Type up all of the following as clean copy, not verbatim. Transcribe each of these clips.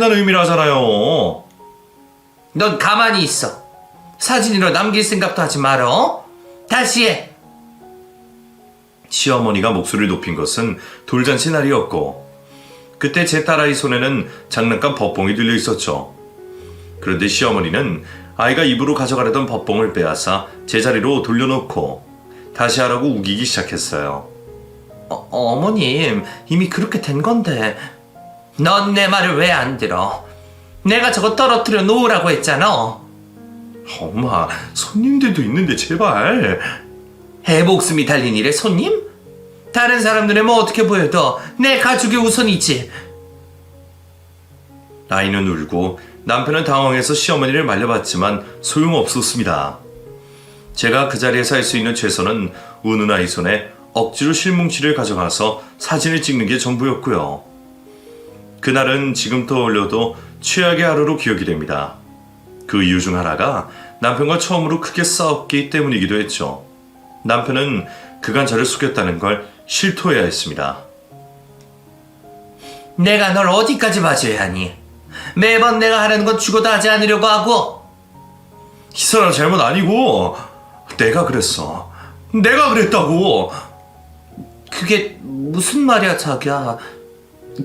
된다는 의미라잖아요. 넌 가만히 있어. 사진으로 남길 생각도 하지 말어. 다시 해. 시어머니가 목소리를 높인 것은 돌잔치 날이었고 그때 제 딸아이 손에는 장난감 법봉이 들려 있었죠. 그런데 시어머니는 아이가 입으로 가져가려던 법봉을 빼앗아 제자리로 돌려놓고 다시 하라고 우기기 시작했어요. 어머님, 이미 그렇게 된 건데. 넌 내 말을 왜 안 들어? 내가 저거 떨어뜨려 놓으라고 했잖아. 엄마, 손님들도 있는데 제발. 애 목숨이 달린 일에 손님? 다른 사람들은 뭐 어떻게 보여도 내 가족이 우선이지. 아이는 울고 남편은 당황해서 시어머니를 말려봤지만 소용없었습니다. 제가 그 자리에서 할 수 있는 최선은 우는 아이 손에 억지로 실뭉치를 가져가서 사진을 찍는 게 전부였고요. 그날은 지금 떠올려도 최악의 하루로 기억이 됩니다. 그 이유 중 하나가 남편과 처음으로 크게 싸웠기 때문이기도 했죠. 남편은 그간 저를 속였다는 걸 실토해야 했습니다. 내가 널 어디까지 봐줘야 하니? 매번 내가 하라는 건 죽어도 하지 않으려고 하고. 이 사람 잘못 아니고 내가 그랬어. 내가 그랬다고. 그게 무슨 말이야, 자기야?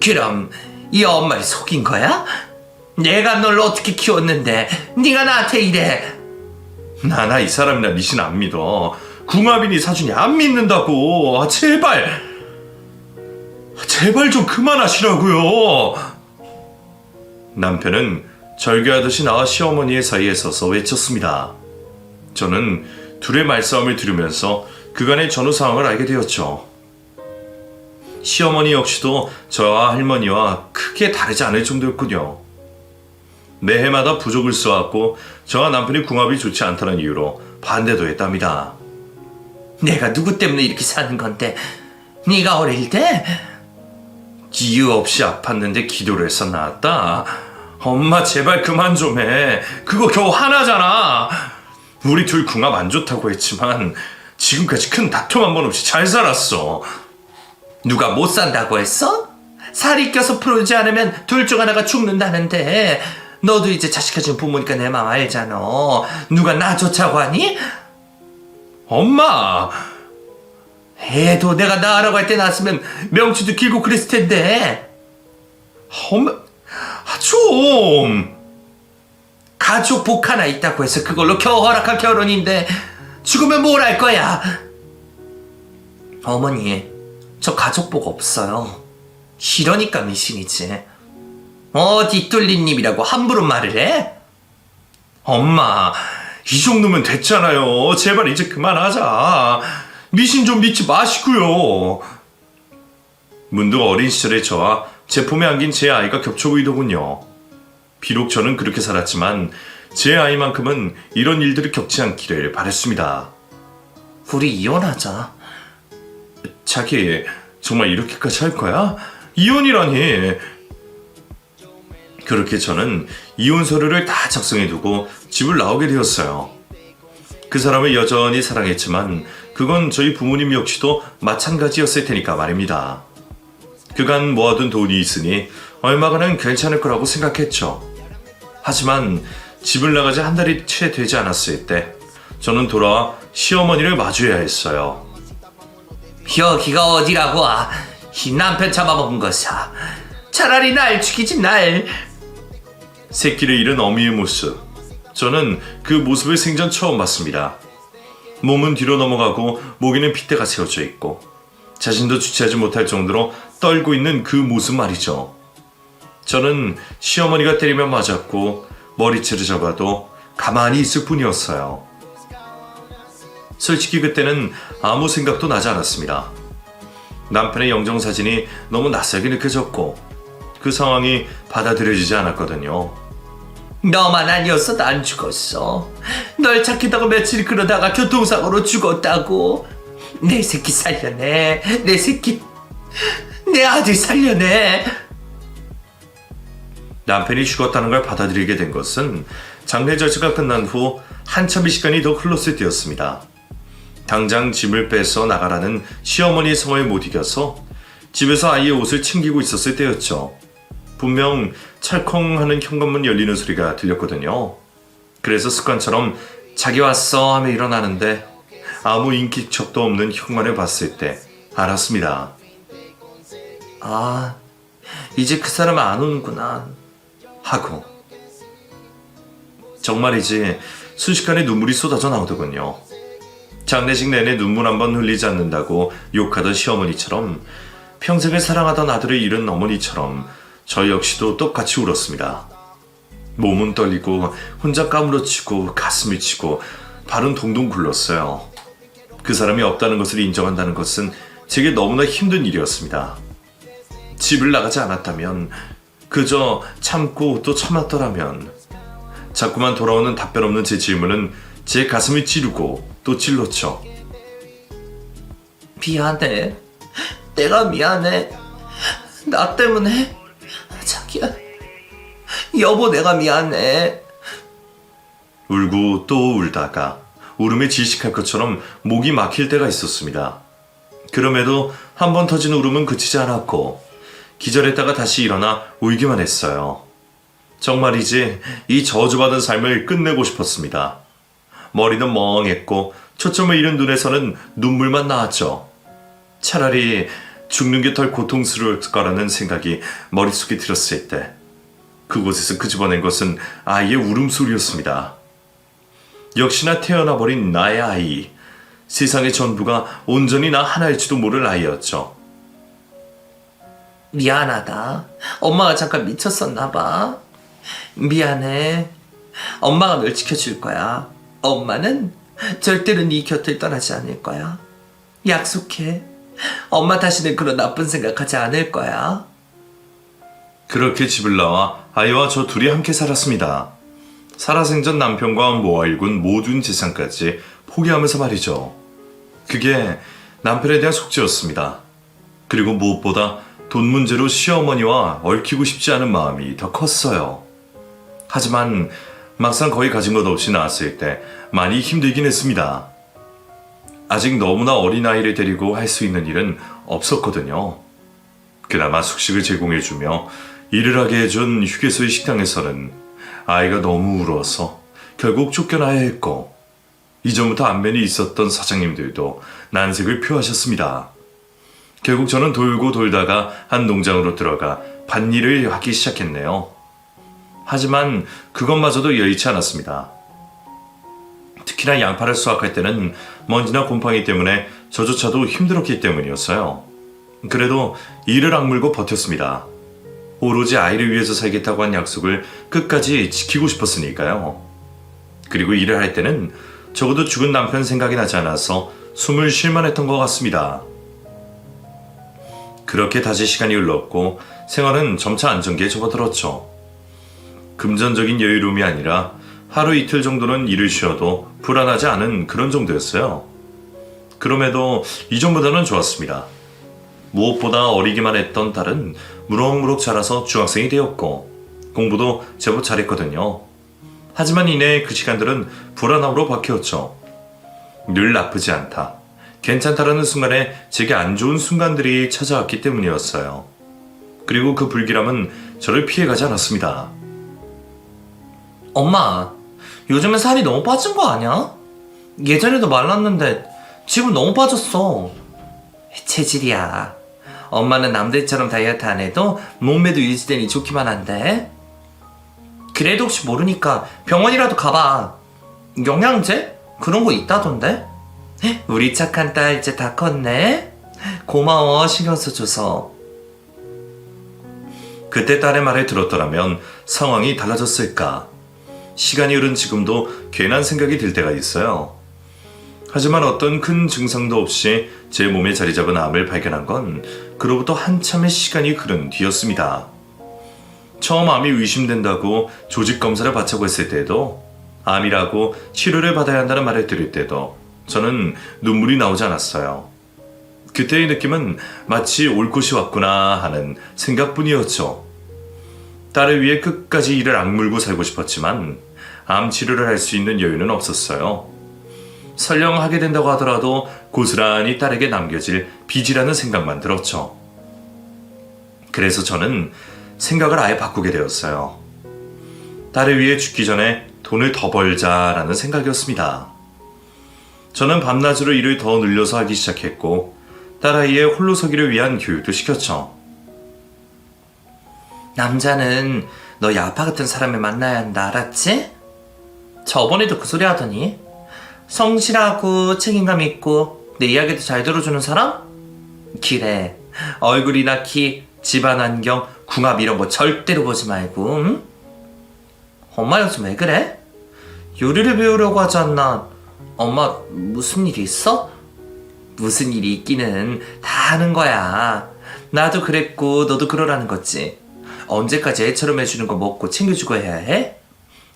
그럼 이 엄마를 속인 거야? 내가 널 어떻게 키웠는데 네가 나한테 이래? 나나 이 사람이나 니신 안 믿어. 궁합이니 사준이 안 믿는다고. 제발 좀 그만하시라고요. 남편은 절규하듯이 나와 시어머니의 사이에 서서 외쳤습니다. 저는 둘의 말싸움을 들으면서 그간의 전후 상황을 알게 되었죠. 시어머니 역시도 저와 할머니와 크게 다르지 않을 정도였군요. 매해마다 부족을 써왔고 저와 남편이 궁합이 좋지 않다는 이유로 반대도 했답니다. 내가 누구 때문에 이렇게 사는 건데? 네가 어릴 때? 이유 없이 아팠는데 기도를 해서 나았다. 엄마 제발 그만 좀 해. 그거 겨우 하나잖아. 우리 둘 궁합 안 좋다고 했지만 지금까지 큰 다툼 한 번 없이 잘 살았어. 누가 못 산다고 했어? 살이 껴서 풀어주지 않으면 둘 중 하나가 죽는다는데. 너도 이제 자식 가진 부모니까 내 마음 알잖아. 누가 나 좋자고 하니? 엄마! 애도 내가 나으라고 할 때 낳았으면 명치도 길고 그랬을 텐데. 엄마, 좀! 가족 복 하나 있다고 해서 그걸로 겨우 허락한 결혼인데 죽으면 뭘 할 거야? 어머니, 저 가족 복 없어요. 이러니까 미신이지. 어디 뚫린 입이라고 함부로 말을 해? 엄마, 이 정도면 됐잖아요. 제발 이제 그만하자. 미신 좀 믿지 마시고요. 문득 어린 시절의 저와 제 품에 안긴 제 아이가 겹쳐 보이더군요. 비록 저는 그렇게 살았지만 제 아이만큼은 이런 일들을 겪지 않기를 바랬습니다. 우리 이혼하자. 자기 정말 이렇게까지 할 거야? 이혼이라니. 그렇게 저는 이혼 서류를 다 작성해두고 집을 나오게 되었어요. 그 사람을 여전히 사랑했지만 그건 저희 부모님 역시도 마찬가지였을 테니까 말입니다. 그간 모아둔 돈이 있으니 얼마간은 괜찮을 거라고 생각했죠. 하지만 집을 나가지 한 달이 채 되지 않았을 때 저는 돌아와 시어머니를 마주해야 했어요. 여기가 어디라고? 이 남편 잡아먹은 것이야. 차라리 날 죽이지 날. 새끼를 잃은 어미의 모습. 저는 그 모습을 생전 처음 봤습니다. 몸은 뒤로 넘어가고 목에는 핏대가 세워져 있고 자신도 주체하지 못할 정도로 떨고 있는 그 모습 말이죠. 저는 시어머니가 때리면 맞았고 머리채를 잡아도 가만히 있을 뿐이었어요. 솔직히 그때는 아무 생각도 나지 않았습니다. 남편의 영정사진이 너무 낯설게 느껴졌고 그 상황이 받아들여지지 않았거든요. 너만 아니었어도 안 죽었어. 널 찾겠다고 며칠 그러다가 교통사고로 죽었다고. 내 새끼 살려내. 내 새끼, 내 아들 살려내. 남편이 죽었다는 걸 받아들이게 된 것은 장례 절차가 끝난 후 한참의 시간이 더 흘렀을 때였습니다. 당장 짐을 빼서 나가라는 시어머니의 성화에 못 이겨서 집에서 아이의 옷을 챙기고 있었을 때였죠. 분명 찰컹하는 현관문 열리는 소리가 들렸거든요. 그래서 습관처럼 자기 왔어 하며 일어나는데 아무 인기척도 없는 현관을 봤을 때 알았습니다. 아, 이제 그 사람 안 오는구나 하고 정말이지 순식간에 눈물이 쏟아져 나오더군요. 장례식 내내 눈물 한 번 흘리지 않는다고 욕하던 시어머니처럼 평생을 사랑하던 아들을 잃은 어머니처럼 저 역시도 똑같이 울었습니다. 몸은 떨리고 혼자 까무러치고 가슴이 치고 발은 동동 굴렀어요. 그 사람이 없다는 것을 인정한다는 것은 제게 너무나 힘든 일이었습니다. 집을 나가지 않았다면, 그저 참고 또 참았더라면, 자꾸만 돌아오는 답변 없는 제 질문은 제 가슴을 찌르고 또 찔렀죠. 미안해. 내가 미안해. 나 때문에. 자기야. 여보, 내가 미안해. 울고 또 울다가 울음에 질식할 것처럼 목이 막힐 때가 있었습니다. 그럼에도 한 번 터진 울음은 그치지 않았고 기절했다가 다시 일어나 울기만 했어요. 정말이지 이 저주받은 삶을 끝내고 싶었습니다. 머리는 멍했고 초점을 잃은 눈에서는 눈물만 나왔죠. 차라리 죽는 게 덜 고통스러울 거라는 생각이 머릿속에 들었을 때 그곳에서 끄집어낸 것은 아이의 울음소리였습니다. 역시나 태어나버린 나의 아이, 세상의 전부가 온전히 나 하나일지도 모를 아이였죠. 미안하다. 엄마가 잠깐 미쳤었나 봐. 미안해. 엄마가 널 지켜줄 거야. 엄마는 절대로 네 곁을 떠나지 않을 거야. 약속해. 엄마 다시는 그런 나쁜 생각하지 않을 거야. 그렇게 집을 나와 아이와 저 둘이 함께 살았습니다. 살아생전 남편과 모아일군 모든 재산까지 포기하면서 말이죠. 그게 남편에 대한 속죄였습니다. 그리고 무엇보다 돈 문제로 시어머니와 얽히고 싶지 않은 마음이 더 컸어요. 하지만 막상 거의 가진 것 없이 낳았을 때 많이 힘들긴 했습니다. 아직 너무나 어린 아이를 데리고 할 수 있는 일은 없었거든요. 그나마 숙식을 제공해주며 일을 하게 해준 휴게소의 식당에서는 아이가 너무 울어서 결국 쫓겨나야 했고, 이전부터 안면이 있었던 사장님들도 난색을 표하셨습니다. 결국 저는 돌고 돌다가 한 농장으로 들어가 밭일을 하기 시작했네요. 하지만 그것마저도 여의치 않았습니다. 특히나 양파를 수확할 때는 먼지나 곰팡이 때문에 저조차도 힘들었기 때문이었어요. 그래도 이를 악물고 버텼습니다. 오로지 아이를 위해서 살겠다고 한 약속을 끝까지 지키고 싶었으니까요. 그리고 일을 할 때는 적어도 죽은 남편 생각이 나지 않아서 숨을 쉴만 했던 것 같습니다. 그렇게 다시 시간이 흘렀고 생활은 점차 안정기에 접어들었죠. 금전적인 여유로움이 아니라 하루 이틀 정도는 일을 쉬어도 불안하지 않은 그런 정도였어요. 그럼에도 이전보다는 좋았습니다. 무엇보다 어리기만 했던 딸은 무럭무럭 자라서 중학생이 되었고 공부도 제법 잘했거든요. 하지만 이내 그 시간들은 불안함으로 바뀌었죠. 늘 나쁘지 않다, 괜찮다라는 순간에 제게 안 좋은 순간들이 찾아왔기 때문이었어요. 그리고 그 불길함은 저를 피해가지 않았습니다. 엄마, 요즘에 살이 너무 빠진 거 아니야? 예전에도 말랐는데 지금 너무 빠졌어. 체질이야. 엄마는 남들처럼 다이어트 안 해도 몸매도 유지되니 좋기만 한데. 그래도 혹시 모르니까 병원이라도 가봐. 영양제? 그런 거 있다던데? 우리 착한 딸 이제 다 컸네? 고마워, 신경 써줘서. 그때 딸의 말을 들었더라면 상황이 달라졌을까? 시간이 흐른 지금도 괜한 생각이 들 때가 있어요. 하지만 어떤 큰 증상도 없이 제 몸에 자리 잡은 암을 발견한 건 그로부터 한참의 시간이 흐른 뒤였습니다. 처음 암이 의심된다고 조직 검사를 받자고 했을 때도, 암이라고 치료를 받아야 한다는 말을 들을 때도 저는 눈물이 나오지 않았어요. 그때의 느낌은 마치 올 곳이 왔구나 하는 생각뿐이었죠. 딸을 위해 끝까지 이를 악물고 살고 싶었지만 암 치료를 할 수 있는 여유는 없었어요. 설령 하게 된다고 하더라도 고스란히 딸에게 남겨질 빚이라는 생각만 들었죠. 그래서 저는 생각을 아예 바꾸게 되었어요. 딸을 위해 죽기 전에 돈을 더 벌자라는 생각이었습니다. 저는 밤낮으로 일을 더 늘려서 하기 시작했고 딸아이의 홀로서기를 위한 교육도 시켰죠. 남자는 너희 아빠 같은 사람을 만나야 한다, 알았지? 저번에도 그 소리 하더니 성실하고 책임감 있고 내 이야기도 잘 들어주는 사람? 그래, 얼굴이나 키, 집안 환경, 궁합 이런 거 절대로 보지 말고, 응? 엄마 요즘 왜 그래? 요리를 배우려고 하지 않나? 엄마 무슨 일이 있어? 무슨 일이 있기는 다 하는 거야. 나도 그랬고 너도 그러라는 거지. 언제까지 애처럼 해주는 거 먹고 챙겨주고 해야 해?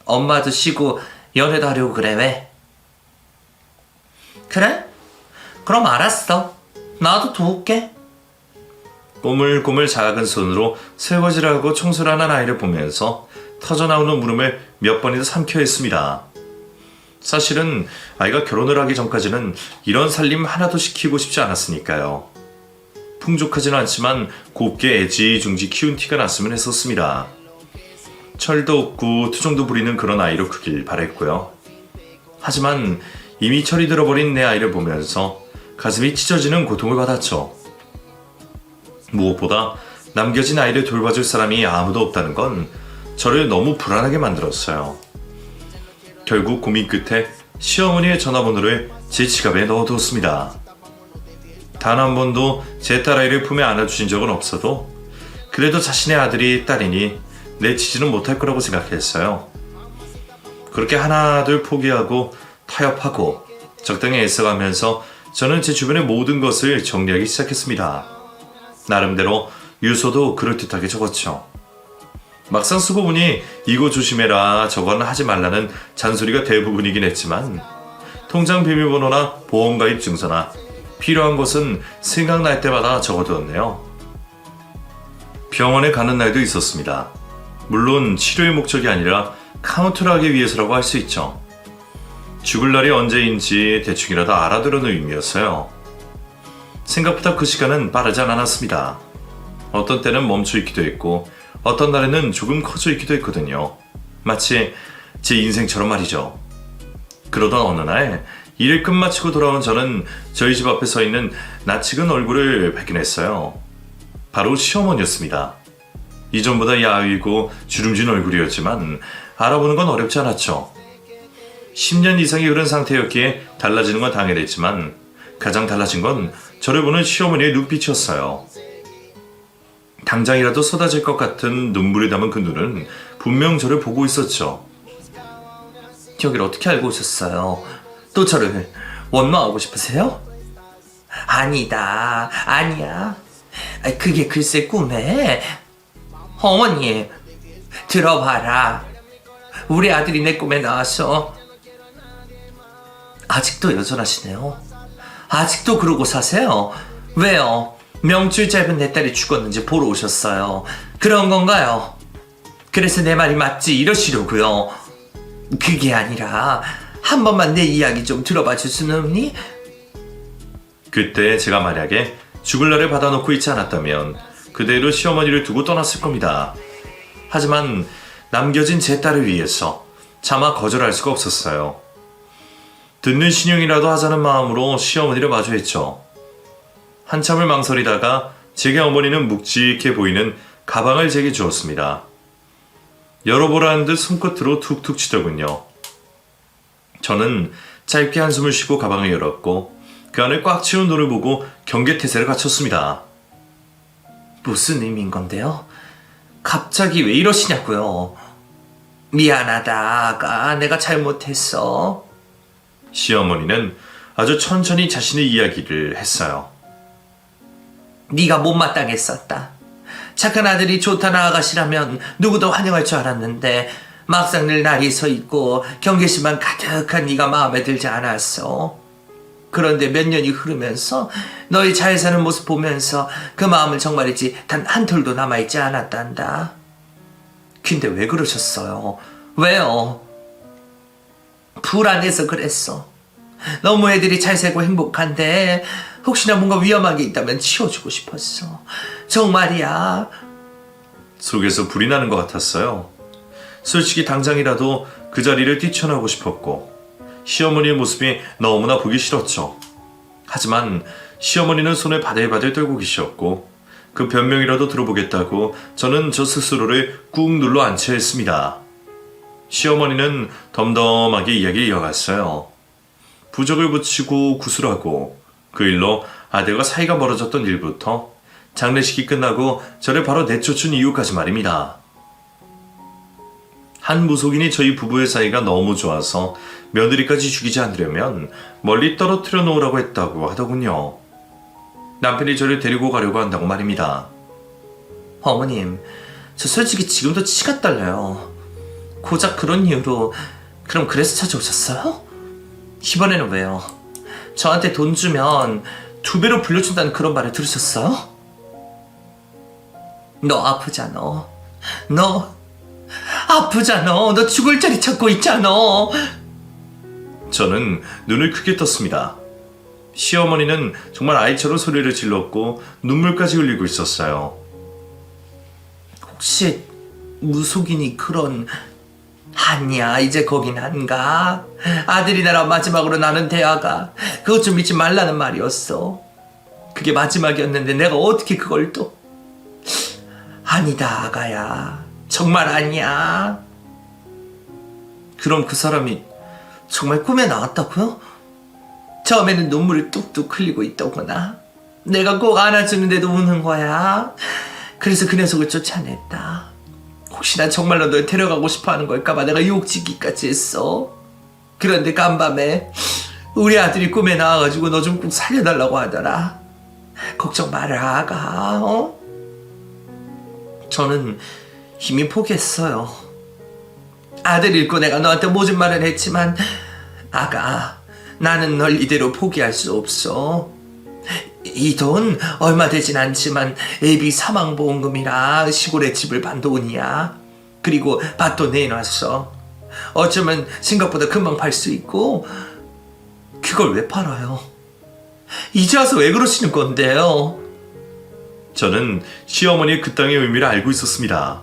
엄마도 쉬고 연애도 하려고 그래, 왜? 그래? 그럼 알았어. 나도 도울게. 꼬물꼬물 작은 손으로 설거지를 하고 청소를 하는 아이를 보면서 터져나오는 물음을 몇 번이나 삼켜 했습니다. 사실은 아이가 결혼을 하기 전까지는 이런 살림 하나도 시키고 싶지 않았으니까요. 풍족하진 않지만 곱게 애지중지 키운 티가 났으면 했었습니다. 철도 없고 투정도 부리는 그런 아이로 크길 바랬고요. 하지만 이미 철이 들어버린 내 아이를 보면서 가슴이 찢어지는 고통을 받았죠. 무엇보다 남겨진 아이를 돌봐줄 사람이 아무도 없다는 건 저를 너무 불안하게 만들었어요. 결국 고민 끝에 시어머니의 전화번호를 제 지갑에 넣어두었습니다. 단 한 번도 제 딸아이를 품에 안아주신 적은 없어도 그래도 자신의 아들이 딸이니 내치지는 못할 거라고 생각했어요. 그렇게 하나둘 포기하고 타협하고 적당히 애써가면서 저는 제 주변의 모든 것을 정리하기 시작했습니다. 나름대로 유서도 그럴듯하게 적었죠. 막상 쓰고 보니 이거 조심해라 저거는 하지 말라는 잔소리가 대부분이긴 했지만 통장 비밀번호나 보험가입 증서나 필요한 것은 생각날 때마다 적어두었네요. 병원에 가는 날도 있었습니다. 물론 치료의 목적이 아니라 카운트를 하기 위해서라고 할 수 있죠. 죽을 날이 언제인지 대충이라도 알아두려는 의미였어요. 생각보다 그 시간은 빠르지 않았습니다. 어떤 때는 멈춰 있기도 했고 어떤 날에는 조금 커져 있기도 했거든요. 마치 제 인생처럼 말이죠. 그러던 어느 날 일을 끝마치고 돌아온 저는 저희 집 앞에 서 있는 낯익은 얼굴을 발견했어요. 바로 시어머니였습니다. 이전보다 야위고 주름진 얼굴이었지만 알아보는 건 어렵지 않았죠. 10년 이상이 흐른 상태였기에 달라지는 건 당연했지만 가장 달라진 건 저를 보는 시어머니의 눈빛이었어요. 당장이라도 쏟아질 것 같은 눈물이 담은 그 눈은 분명 저를 보고 있었죠. 여길 어떻게 알고 오셨어요? 또 저를 원망하고 싶으세요? 아니다, 아니야. 그게 글쎄 꿈에. 어머니, 들어봐라. 우리 아들이 내 꿈에 나와서. 아직도 여전하시네요. 아직도 그러고 사세요? 왜요? 명줄 짧은 내 딸이 죽었는지 보러 오셨어요. 그런 건가요? 그래서 내 말이 맞지 이러시려고요. 그게 아니라 한 번만 내 이야기 좀 들어봐 줄 수는 없니? 그때 제가 만약에 죽을 날을 받아놓고 있지 않았다면 그대로 시어머니를 두고 떠났을 겁니다. 하지만 남겨진 제 딸을 위해서 차마 거절할 수가 없었어요. 듣는 신용이라도 하자는 마음으로 시어머니를 마주했죠. 한참을 망설이다가 제게 어머니는 묵직해 보이는 가방을 제게 주었습니다. 열어보라는 듯 손끝으로 툭툭 치더군요. 저는 짧게 한숨을 쉬고 가방을 열었고 그 안을 꽉 채운 돈을 보고 경계태세를 갖췄습니다. 무슨 의미인 건데요? 갑자기 왜 이러시냐고요? 미안하다, 아가. 내가 잘못했어. 시어머니는 아주 천천히 자신의 이야기를 했어요. 네가 못마땅했었다. 착한 아들이 좋다는 아가씨라면 누구도 환영할 줄 알았는데 막상 늘 날이 서 있고 경계심만 가득한 네가 마음에 들지 않았어. 그런데 몇 년이 흐르면서 너희 잘 사는 모습 보면서 그 마음은 정말이지 단 한 톨도 남아있지 않았단다. 근데 왜 그러셨어요? 왜요? 불안해서 그랬어. 너무 애들이 잘 살고 행복한데 혹시나 뭔가 위험한 게 있다면 치워주고 싶었어. 정말이야. 속에서 불이 나는 것 같았어요. 솔직히 당장이라도 그 자리를 뛰쳐나오고 싶었고 시어머니의 모습이 너무나 보기 싫었죠. 하지만 시어머니는 손을 바들바들 떨고 계셨고 그 변명이라도 들어보겠다고 저는 저 스스로를 꾹 눌러 앉혀야 했습니다. 시어머니는 덤덤하게 이야기를 이어갔어요. 부적을 붙이고 구슬하고 그 일로 아들과 사이가 멀어졌던 일부터 장례식이 끝나고 저를 바로 내쫓은 이유까지 말입니다. 한 무속인이 저희 부부의 사이가 너무 좋아서 며느리까지 죽이지 않으려면 멀리 떨어뜨려 놓으라고 했다고 하더군요. 남편이 저를 데리고 가려고 한다고 말입니다. 어머님, 저 솔직히 지금도 치가 떨려요. 고작 그런 이유로 그럼 그래서 찾아오셨어요? 이번에는 왜요? 저한테 돈 주면 2배로 불려준다는 그런 말을 들으셨어요? 너 아프잖아. 너 아프잖아. 너 죽을 자리 찾고 있잖아. 저는 눈을 크게 떴습니다. 시어머니는 정말 아이처럼 소리를 질렀고 눈물까지 흘리고 있었어요. 혹시 무속인이 그런... 아니야, 이제 거긴 안 가. 아들이 나랑 마지막으로 나눈 대화가 그것 좀 믿지 말라는 말이었어. 그게 마지막이었는데 내가 어떻게 그걸 또... 아니다, 아가야. 정말 아니야. 그럼 그 사람이 정말 꿈에 나왔다고요? 처음에는 눈물을 뚝뚝 흘리고 있더구나. 내가 꼭 안아주는데도 우는 거야. 그래서 그 녀석을 쫓아냈다. 혹시나 정말로 널 데려가고 싶어하는 걸까봐 내가 유혹지기까지 했어. 그런데 간밤에 우리 아들이 꿈에 나와가지고 너 좀 꼭 살려달라고 하더라. 걱정 마라, 아가. 저는 이미 포기했어요. 아들 잃고 내가 너한테 모진 말을 했지만 아가, 나는 널 이대로 포기할 수 없어. 이 돈 얼마 되진 않지만 애비 사망보험금이라 시골에 집을 판 돈이야. 그리고 밭도 내놨어. 어쩌면 생각보다 금방 팔 수 있고. 그걸 왜 팔아요? 이제 와서 왜 그러시는 건데요? 저는 시어머니의 그 땅의 의미를 알고 있었습니다.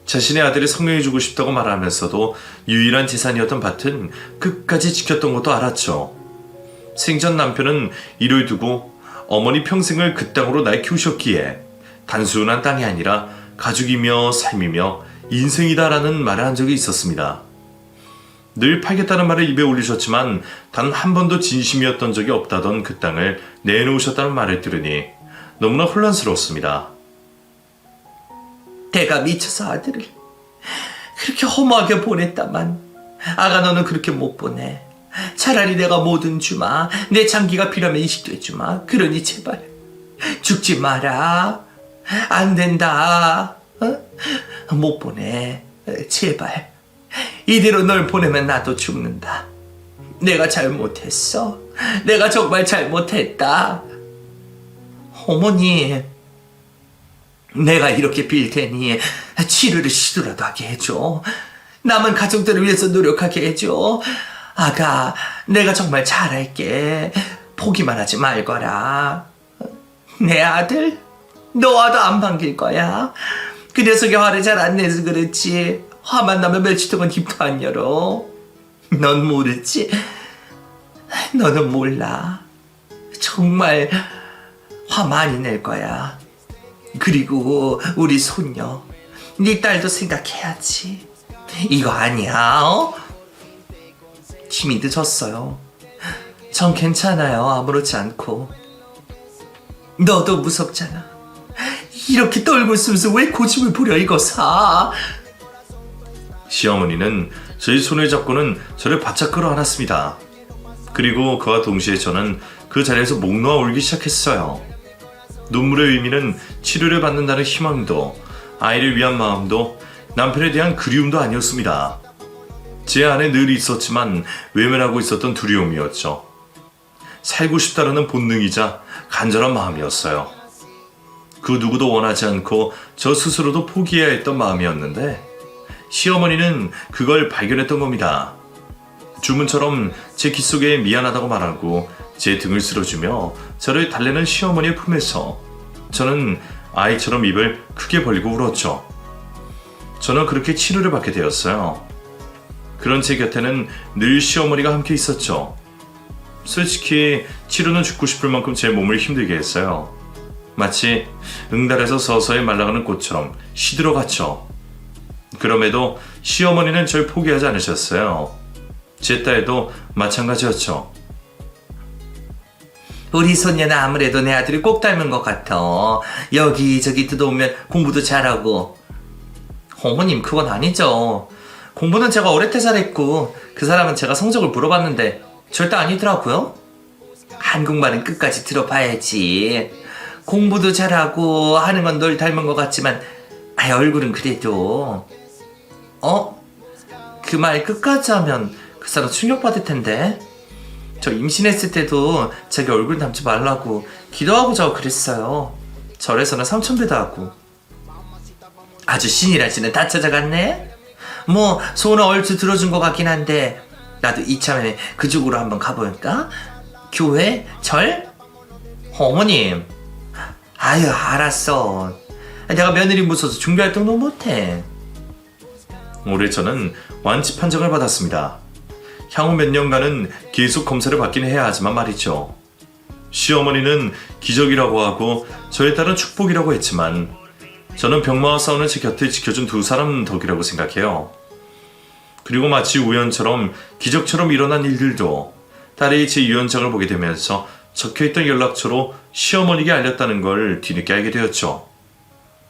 자신의 아들을 성명해주고 싶다고 말하면서도 유일한 재산이었던 밭은 끝까지 지켰던 것도 알았죠. 생전 남편은 이를 두고 어머니 평생을 그 땅으로 날 키우셨기에 단순한 땅이 아니라 가족이며 삶이며 인생이다라는 말을 한 적이 있었습니다. 늘 팔겠다는 말을 입에 올리셨지만 단 한 번도 진심이었던 적이 없다던 그 땅을 내놓으셨다는 말을 들으니 너무나 혼란스러웠습니다. 내가 미쳐서 아들을 그렇게 허무하게 보냈다만 아가, 너는 그렇게 못 보내. 차라리 내가 뭐든 주마. 내 장기가 필요하면 이식도 해주마. 그러니 제발 죽지 마라. 안 된다. 못 보내. 제발. 이대로 널 보내면 나도 죽는다. 내가 잘못했어. 내가 정말 잘못했다. 어머니, 내가 이렇게 빌 테니 치료를 시도라도 하게 해줘. 남은 가족들을 위해서 노력하게 해줘. 아가, 내가 정말 잘할게. 포기만 하지 말거라. 내 아들, 너와도 안 반길 거야. 그 녀석이 화를 잘 안 내서 그렇지. 화만 나면 며칠 동안 입도 안 열어. 넌 모르지? 너는 몰라. 정말 화 많이 낼 거야. 그리고 우리 손녀, 네 딸도 생각해야지. 이거 아니야, 힘이 늦었어요. 전 괜찮아요. 아무렇지 않고. 너도 무섭잖아. 이렇게 떨고 있으면서 왜 고집을 부려, 이거 사. 시어머니는 저희 손을 잡고는 저를 바짝 끌어안았습니다. 그리고 그와 동시에 저는 그 자리에서 목 놓아 울기 시작했어요. 눈물의 의미는 치료를 받는다는 희망도, 아이를 위한 마음도, 남편에 대한 그리움도 아니었습니다. 제 안에 늘 있었지만 외면하고 있었던 두려움이었죠. 살고 싶다라는 본능이자 간절한 마음이었어요. 그 누구도 원하지 않고 저 스스로도 포기해야 했던 마음이었는데 시어머니는 그걸 발견했던 겁니다. 주문처럼 제 귓속에 미안하다고 말하고 제 등을 쓸어주며 저를 달래는 시어머니의 품에서 저는 아이처럼 입을 크게 벌리고 울었죠. 저는 그렇게 치료를 받게 되었어요. 그런 제 곁에는 늘 시어머니가 함께 있었죠. 솔직히 치료는 죽고 싶을 만큼 제 몸을 힘들게 했어요. 마치 응달에서 서서히 말라가는 꽃처럼 시들어갔죠. 그럼에도 시어머니는 절 포기하지 않으셨어요. 제 딸도 마찬가지였죠. 우리 손녀는 아무래도 내 아들이 꼭 닮은 것 같아. 여기저기 뜯어오면 공부도 잘하고. 어머님, 그건 아니죠. 공부는 제가 어릴 때 잘했고 그 사람은 제가 성적을 물어봤는데 절대 아니더라고요. 한국말은 끝까지 들어봐야지. 공부도 잘하고 하는 건 널 닮은 것 같지만 얼굴은 그래도. 그 말 끝까지 하면 그 사람 충격받을 텐데. 저 임신했을 때도 자기 얼굴 닮지 말라고 기도하고 자고 그랬어요. 절에서는 삼천배도 하고. 아주 신이란 씨는 다 찾아갔네? 뭐 소원을 얼추 들어준 것 같긴 한데 나도 이참에 그쪽으로 한번 가볼까? 교회? 절? 어머님, 아유 알았어. 내가 며느리 무서워서 종교활동도 못해. 올해 저는 완치 판정을 받았습니다. 향후 몇 년간은 계속 검사를 받긴 해야 하지만 말이죠. 시어머니는 기적이라고 하고 저의 딸은 축복이라고 했지만 저는 병마와 싸우는 제 곁을 지켜준 두 사람 덕이라고 생각해요. 그리고 마치 우연처럼 기적처럼 일어난 일들도 딸이 제 유언장을 보게 되면서 적혀있던 연락처로 시어머니에게 알렸다는 걸 뒤늦게 알게 되었죠.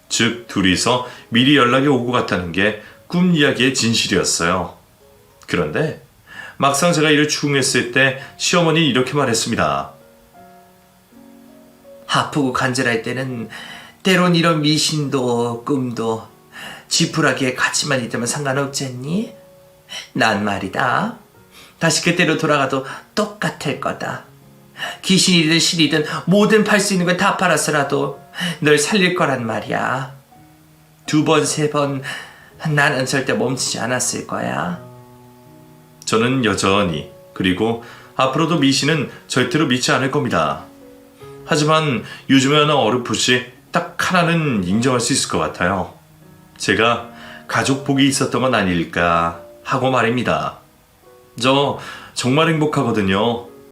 즉 둘이서 미리 연락이 오고 갔다는 게 꿈 이야기의 진실이었어요. 그런데 막상 제가 이를 추궁했을 때 시어머니 이렇게 말했습니다. 아프고 간절할 때는 때론 이런 미신도 꿈도 지푸라기에 같이만 있다면 상관없겠니? 난 말이다. 다시 그때로 돌아가도 똑같을 거다. 귀신이든 신이든 뭐든 팔 수 있는 걸 다 팔아서라도 널 살릴 거란 말이야. 2번, 3번 나는 절대 멈추지 않았을 거야. 저는 여전히 그리고 앞으로도 미신은 절대로 믿지 않을 겁니다. 하지만 요즘에 하나 어렴풋이 딱 하나는 인정할 수 있을 것 같아요. 제가 가족 복이 있었던 건 아닐까 하고 말입니다. 저 정말 행복하거든요.